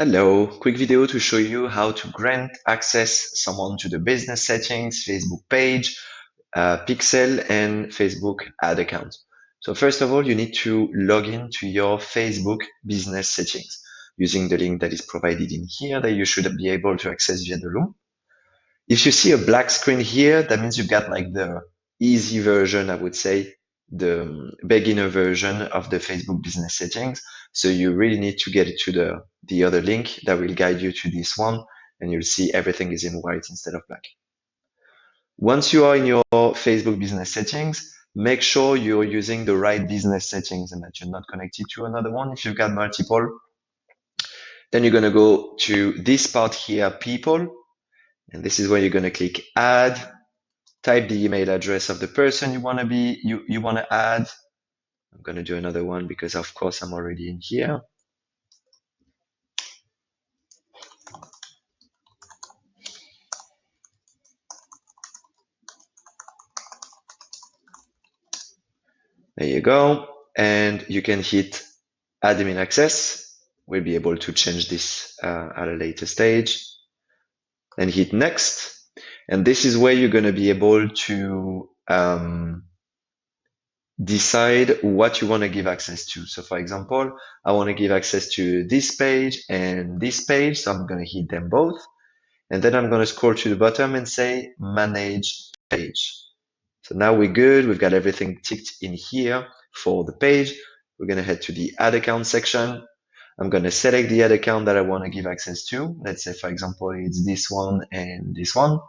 Hello, quick video to show you how to grant access someone to the business settings, Facebook page, pixel, and Facebook ad account. So first of all, you need to log in to your Facebook business settings using the link that is provided in here that you should be able to access via the loom. If you see a black screen here, that means you got like the easy version, I would say, the beginner version of the Facebook business settings. So you really need to get it to the other link that will guide you to this one, and you'll see everything is in white instead of black. Once you are in your Facebook business settings, make sure you're using the right business settings and that you're not connected to another one. If you've got multiple, then you're going to go to this part here, people, and this is where you're going to click add. Type the email address of the person you want to add. I'm going to do another one because of course I'm already in here. There you go. And you can hit admin access. We'll be able to change this at a later stage. Then hit next. And this is where you're going to be able to decide what you want to give access to. So for example, I want to give access to this page and this page. So I'm going to hit them both. And then I'm going to scroll to the bottom and say manage page. So now we're good. We've got everything ticked in here for the page. We're going to head to the ad account section. I'm going to select the ad account that I want to give access to. Let's say, for example, it's this one and this one.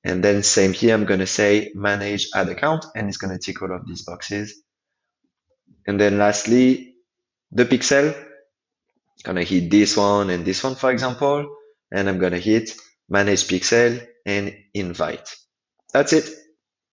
And then same here, I'm going to say manage ad account, and it's going to tick all of these boxes. And then lastly, the pixel, going to hit this one and this one, for example, and I'm going to hit manage pixel and invite. That's it.